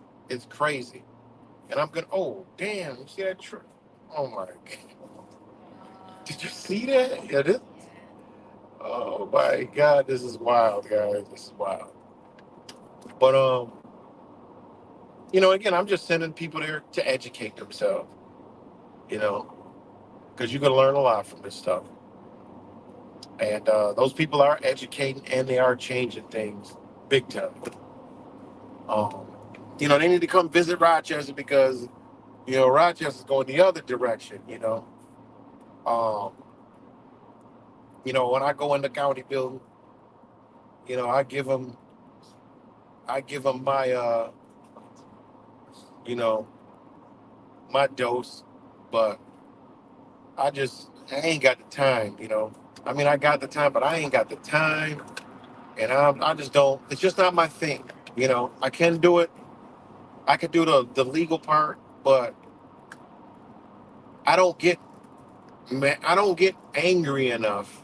crazy. And I'm gonna. Oh damn! You see that? Oh my god! Did you see that? Yeah. Oh my god! This is wild, guys. This is wild. But again, I'm just sending people there to educate themselves. You know, because you're gonna learn a lot from this stuff. And those people are educating and they are changing things big time. Um, they need to come visit Rochester because Rochester's going the other direction. Um, when I go in the county building, I give them my you know my dose, but I ain't got the time. I mean, I got the time, but I ain't got the time, and I just don't. It's just not my thing. I can do it. I can do the legal part, but I don't get I don't get angry enough,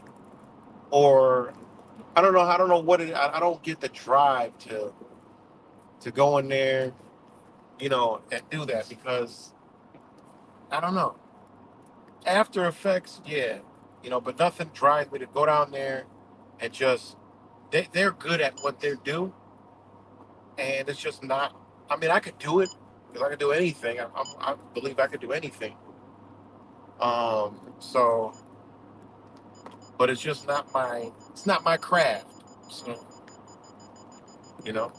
or I don't know what it. I don't get the drive to go in there, and do that because I don't know. After Effects, yeah, but nothing drives me to go down there and just they're good at what they do, and it's just not. I mean, I could do it because I could do anything. I believe I could do anything. So, but it's just not my. It's not my craft. So, you know.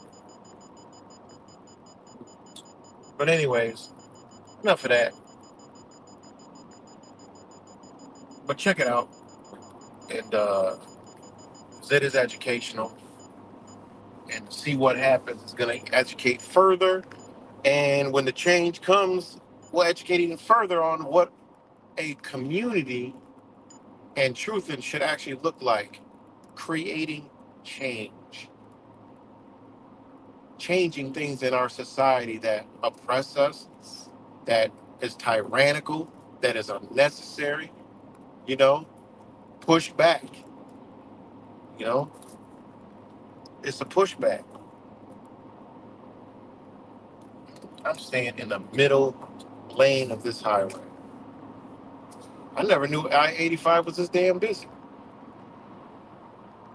But anyways, enough of that. But check it out. And it is educational. And see what happens. It's going to educate further. And when the change comes, we'll educate even further on what a community and truth and should actually look like. Creating change. Changing things in our society that oppress us, that is tyrannical, that is unnecessary, you know, push back, you know, it's a pushback. I'm staying in the middle lane of this highway. I never knew I-85 was this damn busy.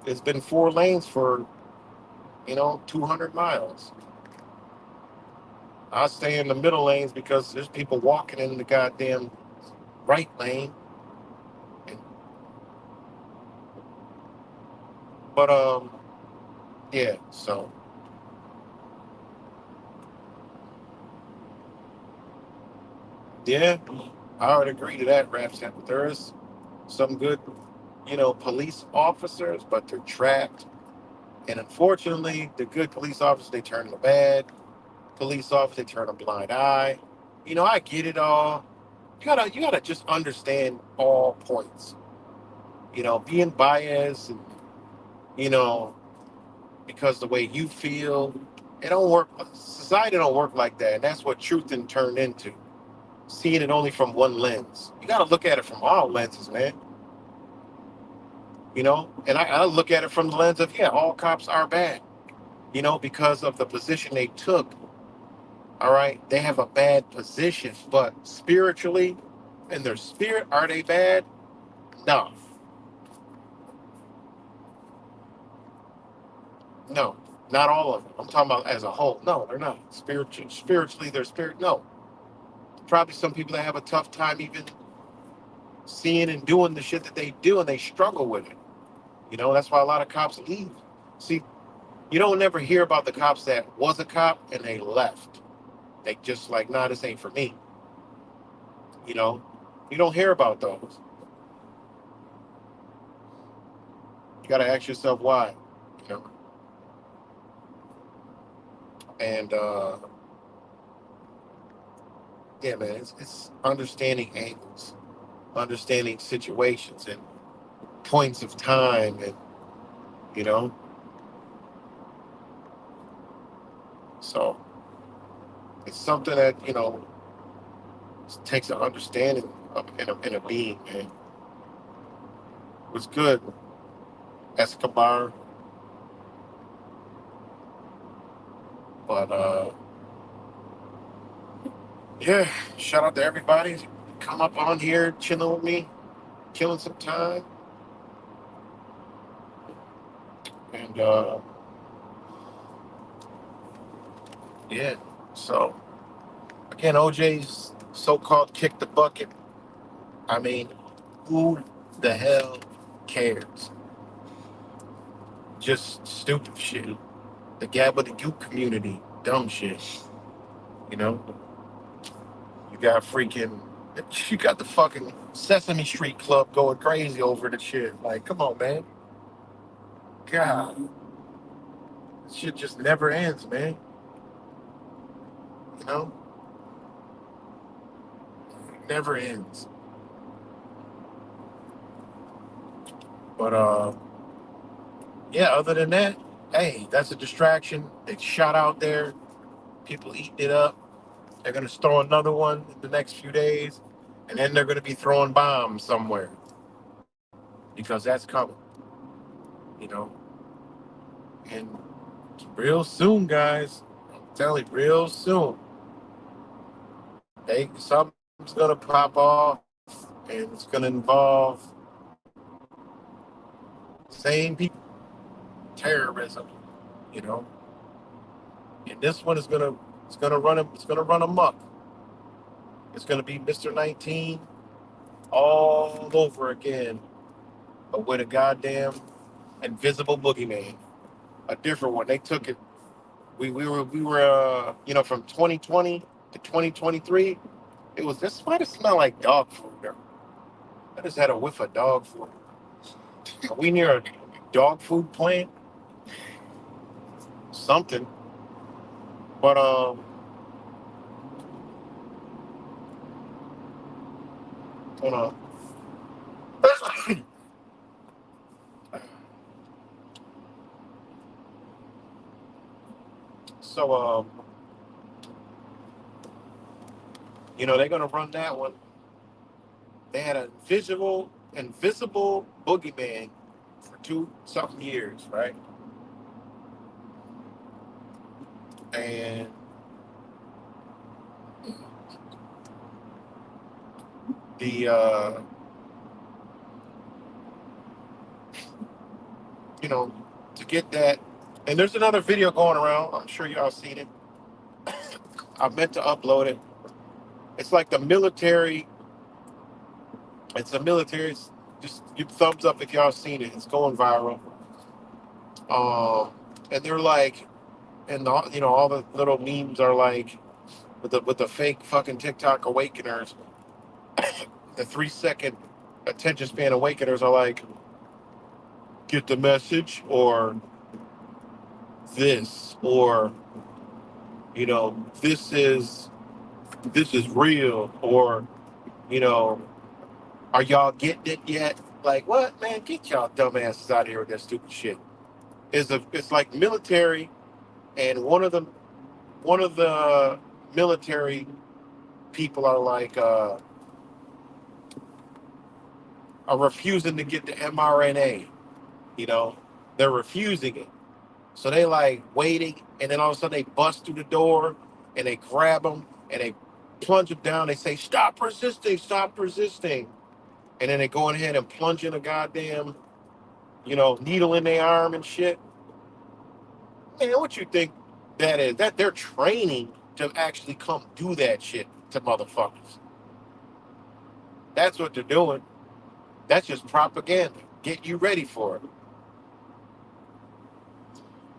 It's been 4 lanes for, 200 miles. I stay in the middle lanes because there's people walking in the goddamn right lane. And, but yeah, so yeah, I would agree to that, Rapsat. There is some good, police officers, but they're trapped. And unfortunately, the good police officers, they turn the bad police officers, they turn a blind eye. I get it all. You gotta just understand all points. Being biased and, you know, because the way you feel, it don't work. Society don't work like that. And that's what truth then turned into. Seeing it only from one lens. You gotta look at it from all lenses, man. And I look at it from the lens of, yeah, all cops are bad, because of the position they took. All right, they have a bad position, but spiritually, in their spirit, are they bad? No, no, not all of them. I'm talking about as a whole. No, they're not. Spiritually, their spirit. No, probably some people that have a tough time even seeing and doing the shit that they do, and they struggle with it. That's why a lot of cops leave. See, you don't never hear about the cops that was a cop and they left. They just like, nah, this ain't for me. You know, you don't hear about those. You got to ask yourself why. You know, and yeah, man, it's understanding angles, understanding situations and points of time, and you know, so it's something that takes an understanding of in a being. Man, it was good, Escobar, but yeah, shout out to everybody. Come up on here, chilling with me, killing some time, and yeah. So again, OJ's so-called kick the bucket. I mean, who the hell cares? Just stupid shit. The Gabba the Goop community, dumb shit. You know, you got freaking, you got the fucking Sesame Street Club going crazy over the shit. Like, come on, man. God, this shit just never ends, man. You know, never ends. But yeah. Other than that, hey, that's a distraction. It's shot out there. People eating it up. They're gonna throw another one in the next few days, and then they're gonna be throwing bombs somewhere because that's coming. You know, and real soon, guys. I'm telling you, real soon, something's gonna pop off, and it's gonna involve same people, terrorism. You know, and this one is gonna it's gonna run amok. It's gonna be Mr. 19 all over again, but with a goddamn invisible boogeyman, a different one. They took it. We were from 2020 to 2023. It was this might have smelled like dog food. I just had a whiff of dog food. Are we near a dog food plant? Something. But hold on. So they're gonna run that one. They had a invisible boogeyman for two something years, right? And the you know to get that. And there's another video going around. I'm sure y'all seen it. I meant to upload it. It's like the military. It's a military. Just give thumbs up if y'all seen it. It's going viral. And they're like, and all the little memes are like with the fake fucking TikTok awakeners. The 3 second attention span awakeners are like, get the message or this or this is real or you know are y'all getting it yet? Like what, man? Get y'all dumbasses out of here with that stupid shit. It's like military, and one of the military people are like are refusing to get the mRNA. You know, they're refusing it. So they like waiting, and then all of a sudden they bust through the door, and they grab them, and they plunge them down. They say, stop resisting," and then they go ahead and plunge in a goddamn, needle in their arm and shit. Man, what you think that is? That they're training to actually come do that shit to motherfuckers. That's what they're doing. That's just propaganda. Get you ready for it,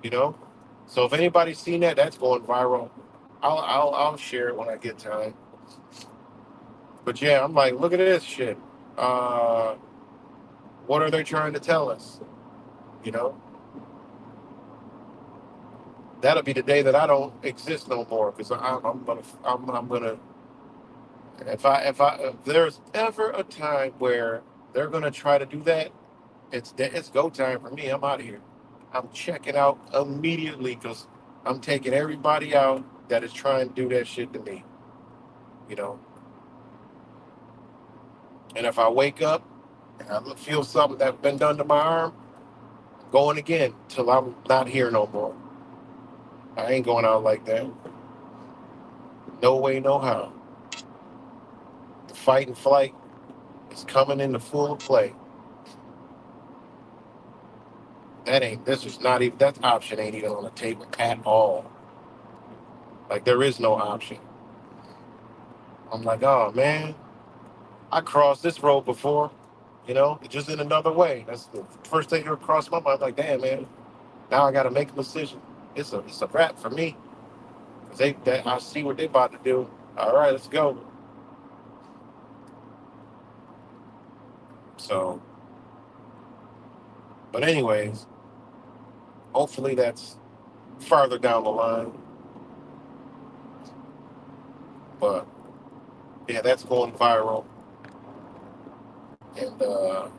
you know. So if anybody's seen that, that's going viral. I'll share it when I get time. But yeah, I'm like, look at this shit. Uh, what are they trying to tell us? You know, that'll be the day that I don't exist no more because I'm gonna if there's ever a time where they're gonna try to do that, it's go time for me. I'm out of here. I'm checking out immediately because I'm taking everybody out that is trying to do that shit to me. You know, and if I wake up and I feel something that's been done to my arm, I'm going again till I'm not here no more. I ain't going out like that. No way, no how. The fight and flight is coming into full play. This is not even, that option ain't even on the table at all. Like, there is no option. I'm like, oh man, I crossed this road before, just in another way. That's the first thing that crossed my mind. Like, damn, man, now I got to make a decision. It's a wrap for me. 'Cause I see what they about to do. All right, let's go. So, but anyways, hopefully that's farther down the line. But yeah, that's going viral. And the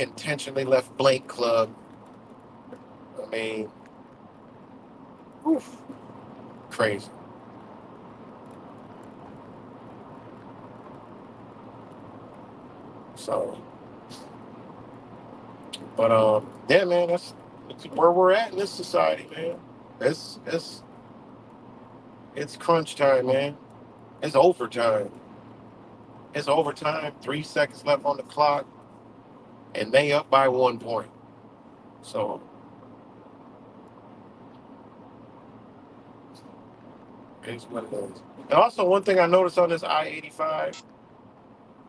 intentionally left blank club. I mean, oof, crazy. So, but yeah, man, that's where we're at in this society, man. It's it's it's crunch time, man. It's overtime. It's overtime. 3 seconds left on the clock, and they up by 1 point. So it's what it is. And also, one thing I noticed on this I-85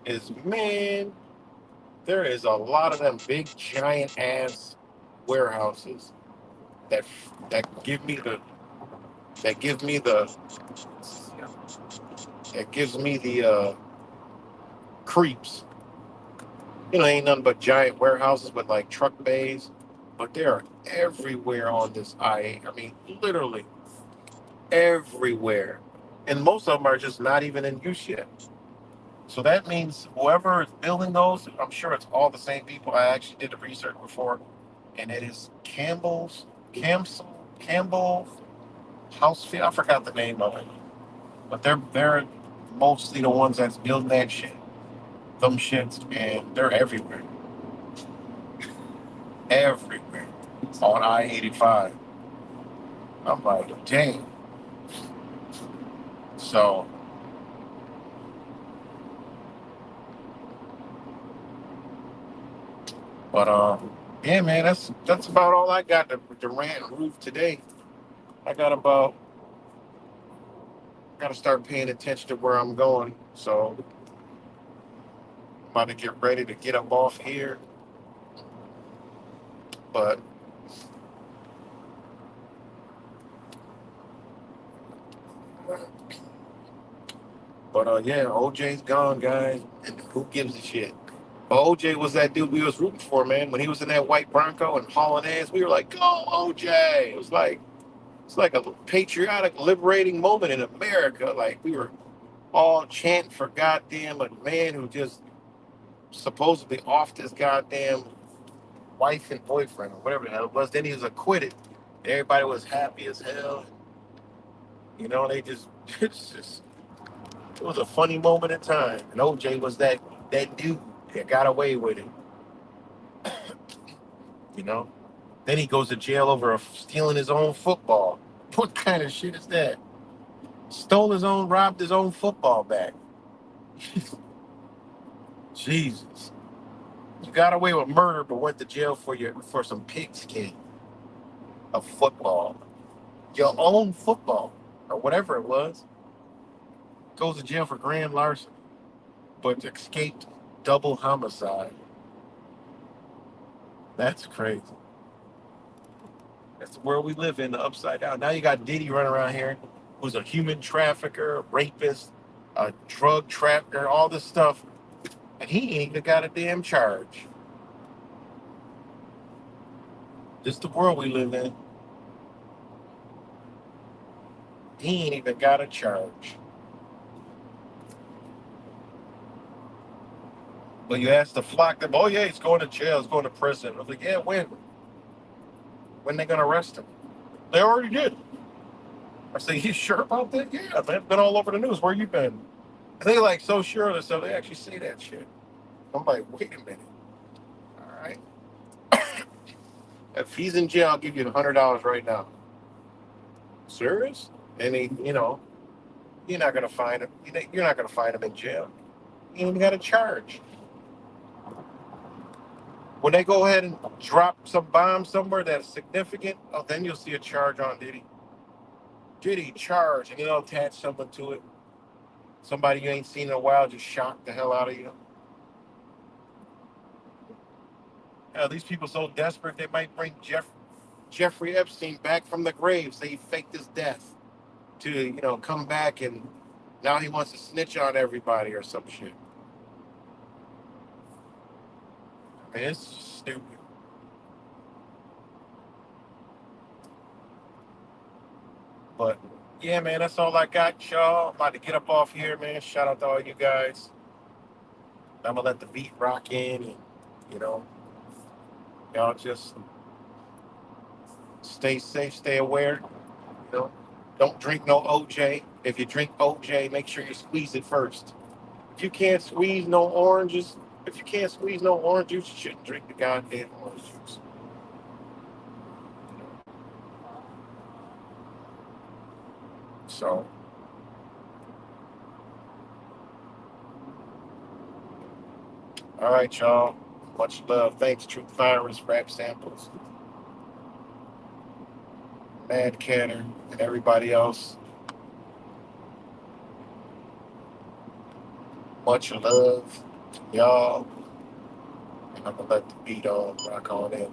is, man, there is a lot of them big giant ass warehouses that that give me the that give me the that gives me the creeps. Ain't nothing but giant warehouses with like truck bays, but they are everywhere on this I-8. I mean, literally everywhere, and most of them are just not even in use yet. So that means whoever is building those, I'm sure it's all the same people. I actually did the research before, and it is Campbell Housefield. I forgot the name of it, but they're mostly the ones that's building that shit, them shits, and they're everywhere, everywhere on I-85. I'm like, dang. So, but yeah, man, that's about all I got to rant and roof today. I gotta start paying attention to where I'm going. So I'm about to get ready to get up off here. But yeah, OJ's gone, guys. And who gives a shit? But OJ was that dude we was rooting for, man. When he was in that white Bronco and hauling ass, we were like, "Go, OJ!" It's like a patriotic, liberating moment in America. Like we were all chanting for goddamn a man who just supposedly offed his goddamn wife and boyfriend or whatever the hell it was. Then he was acquitted. Everybody was happy as hell. They just it's just it was a funny moment in time. And OJ was that dude that got away with it. You know. Then he goes to jail over stealing his own football. What kind of shit is that? Robbed his own football back. Jesus. You got away with murder, but went to jail for some pigskin of football. Your own football, or whatever it was. Goes to jail for grand larceny, but escaped double homicide. That's crazy. That's the world we live in, the upside down. Now you got Diddy running around here, who's a human trafficker, a rapist, a drug trafficker, all this stuff, and he ain't even got a damn charge. This is the world we live in. He ain't even got a charge. But you ask the flock them, oh yeah, he's going to jail, he's going to prison. I was like, yeah, when? When they gonna arrest him? They already did. I say, you sure about that? Yeah, man, been all over the news. Where you been? And they like so sure of themselves, they actually say that shit. I'm like, wait a minute. All right. If he's in jail, I'll give you $100 right now. Serious? And you're not gonna find him. You're not gonna find him in jail. He ain't even got a charge. When they go ahead and drop some bomb somewhere that's significant, oh, then you'll see a charge on Diddy. Diddy charge, and they'll attach something to it. Somebody you ain't seen in a while just shock the hell out of you. These people so desperate they might bring Jeffrey Epstein back from the grave, say he faked his death to come back, and now he wants to snitch on everybody or some shit. I mean, it's stupid. But yeah, man, that's all I got, y'all. I'm about to get up off here, man. Shout out to all you guys. I'm gonna let the beat rock in, and you know, y'all just stay safe, stay aware. You know, don't drink no OJ. If you drink OJ, make sure you squeeze it first. If you can't squeeze no oranges, if you can't squeeze no orange juice, you shouldn't drink the goddamn orange juice. So, all right, y'all. Much love. Thanks, Truth Virus, Rap Samples, Mad Canner, and everybody else. Much love, y'all. And I'm gonna let the beat on rock on in.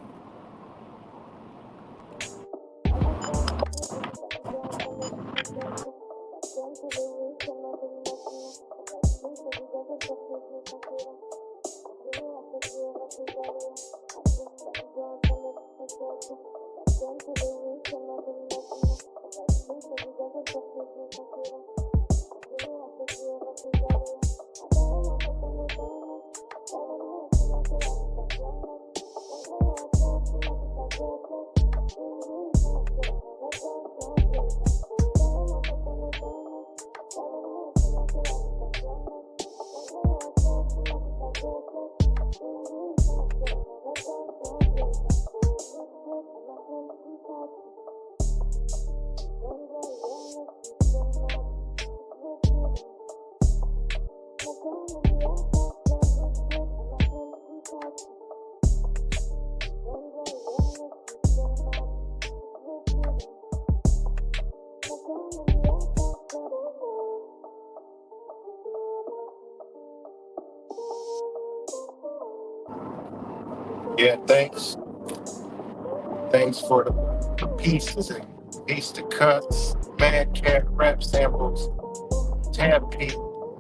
Yeah, thanks. Thanks for the pieces and piece to cuts, Mad Cat rap samples, Tab P,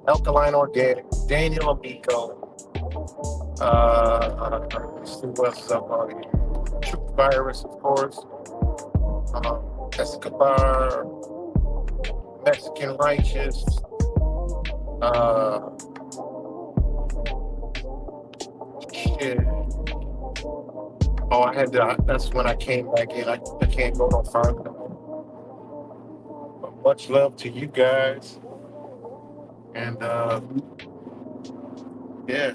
Alkaline Organic, Daniel Amico, let's see what's up on here. Truth Virus, of course, Escobar, Mexican Righteous, uh, shit. Oh, I had to, that's when I came back in. I can't go no farther. But much love to you guys. And yeah.